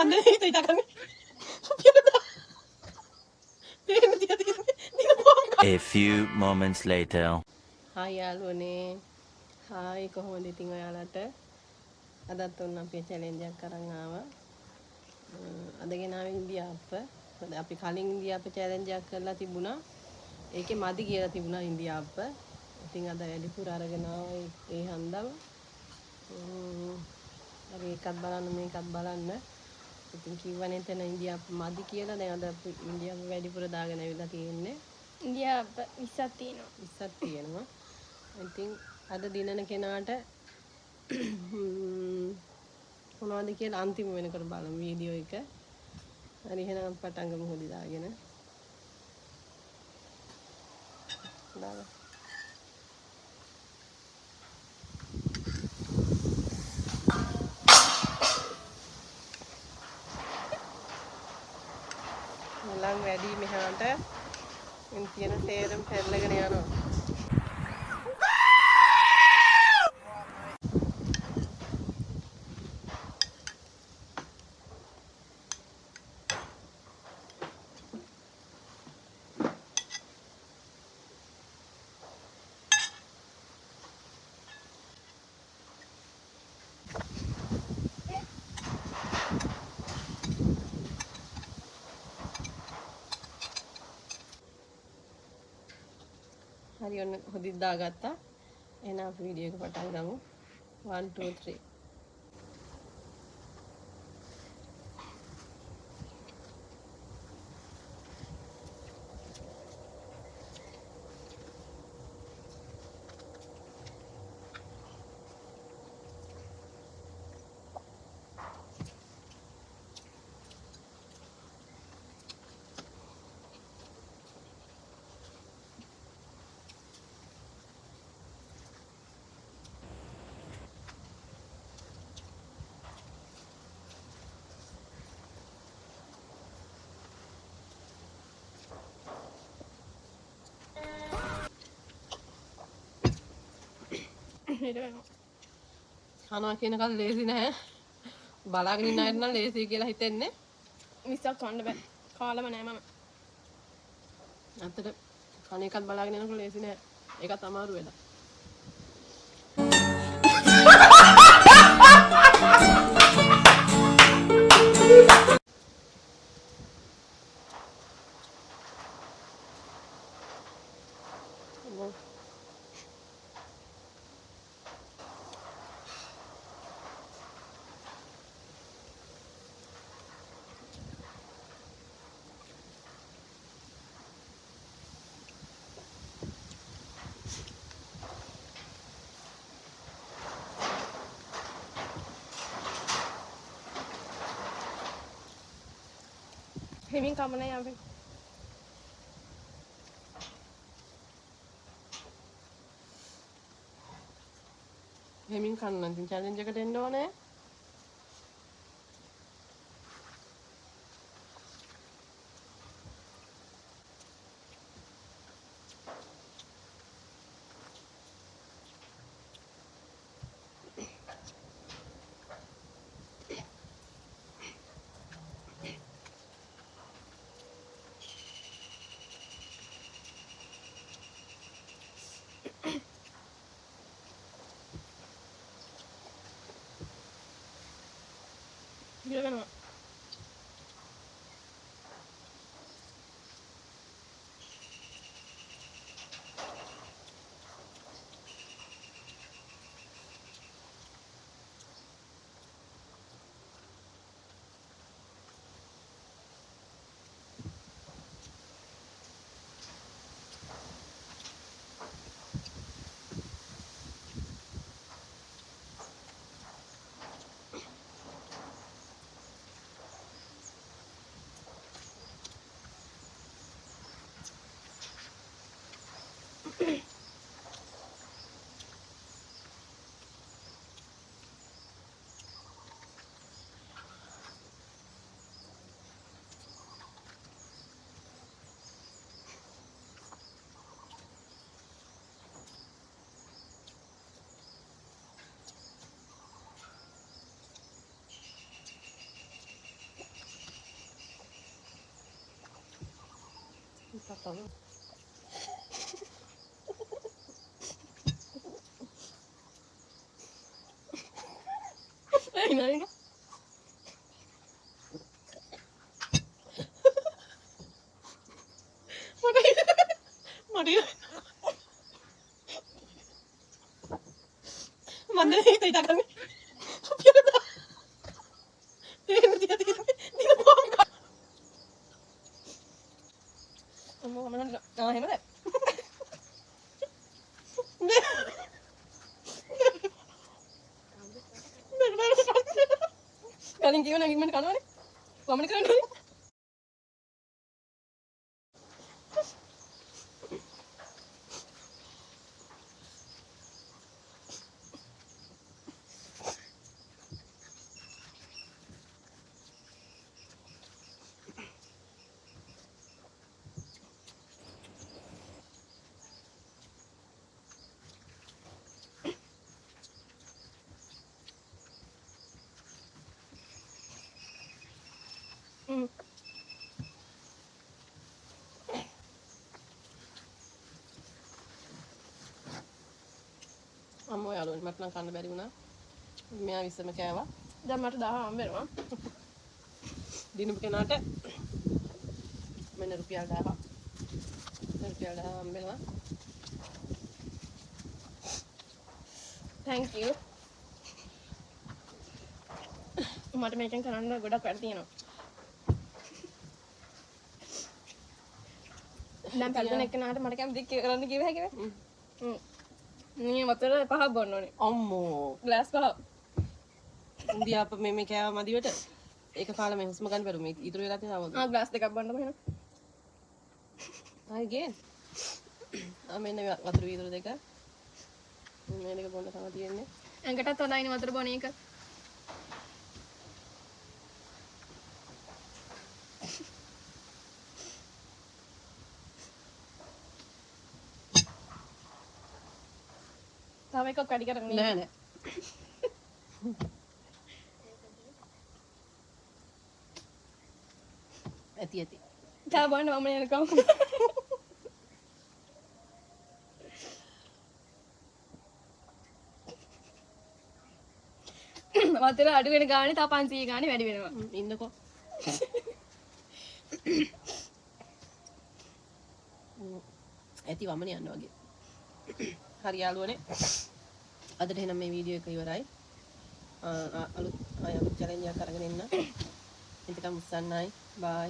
මන්ද හිත හිතාගන්නේ. පේන තිය තියෙන්නේ. A few moments later. Hi යාළුවනේ. හායි කොහොමද ඉතින් ඔයාලට? අදත් ඔන්න අපි චැලෙන්ජ් එකක් අරන් ආවා. අද ගෙනාවේ ඉන්දියාප්ප. මොකද අපි කලින් ඉන්දියාප්ප චැලෙන්ජ් එකක් කරලා තිබුණා. ඒකේ මදි කියලා තිබුණා ඉන්දියාප්ප. ඉතින් අද වැඩිපුර අරගෙන ආවා ඒ හන්දම. හරි එකක් බලන්න මේකත් බලන්න. ඉතින් කිව්වනේ එතන ඉන්දියාප්ප මදි කියලා. දැන් අද අපි ඉන්දියාප්ප වැඩිපුර දාගෙන ඇවිල්ලා තියෙන්නේ. ඉන්දියාප්ප 20ක් තියෙනවා. 20ක් තියෙනවා. ඉතින් අද දිනන කෙනාට මොනවද කියලා අන්තිම වෙනකොට බලමු වීඩියෝ එක. හරි එහෙනම් පටන් ගමු හොදි දාගෙන. දාලා ලං වැඩි මෙහාට ඉන් තියෙන තේරම පෙරලගෙන යනවා. හරි ඔන්න හොදිත් දාගත්තා. එහෙනම් අපි වීඩියෝ එක පටන් ගමු. 1 2 3. කනවා කියනකල් ලේසි නැහැ. බලාගෙන ඉන්න අයට නම් ලේසි කියලා හිතෙන්නේ. 20ක් කන්න බෑ. කාලම නෑ මම. අතට කණ එකත් බලාගෙන යනකොට ලේසි නෑ. ඒකත් අමාරු වෙලා. හෙමින් කමන යන්න. හෙමින් කන්න ඉතින් චැලෙන්ජ් එකට එන්න ඕනේ. ගිරවෙනවා. කතාව. ඒ නේද? මන්ද හිත ඉතකන්නේ. රුපියල 10. දින පොම්. අම්මෝ මම එහෙමද? කලින් කිව්ව නම් ඉක්මනට කනවනේ. වමන කරන්නේ. අම්මෝ යාළුවනේ මට නම් කන්න බැරි වුණා. මෙයා විසම කෑවා. දැන් මට 10 හම්බ වෙනවා. දිනුපු කෙනාට මෙන්න රුපියල් 1000. රුපියල් 1000 හම්බෙනවා. thank you. මට මේකෙන් කරන්න ගොඩක් වැඩ තියෙනවා. දැන් පරිදෙන එක්කනට මට කැමති කරන්න කිව්ව හැකිද? මේ වතුර 5ක් බොන්න ඕනේ. අම්මෝ ග්ලාස් 5ක්. ඉන්දියා අප මේ කෑවා මදිවට ඒක කාලා මේ හුස්ම ගන්න බැරුව මේ ඉතුරු වෙලා තියෙනවා. ආ ග්ලාස් දෙකක් බොන්නම එහෙනම්. ආයි ගේන්. මෙන්න වතුර වීදුරු දෙක. මේ දෙක බොන්න තමයි තියෙන්නේ. ඇඟටත් හොඳයිනේ වතුර බොන එක. තව එකක් වැඩි කරගන්න. නෑ නෑ. ඇති. තව බොන්න මම එනකම්. වතුර අඩු වෙන ගානේ තව 500 ගානේ වැඩි වෙනවා. ඉන්නකෝ. ඇති වමන යන්න වගේ. හරි යාළුවනේ. අදට එහෙනම් මේ වීඩියෝ එක ඉවරයි. අලුත් චැලෙන්ජ් එකක් අරගෙන එන්න. එතකම් උස්සන්නයි. බයි.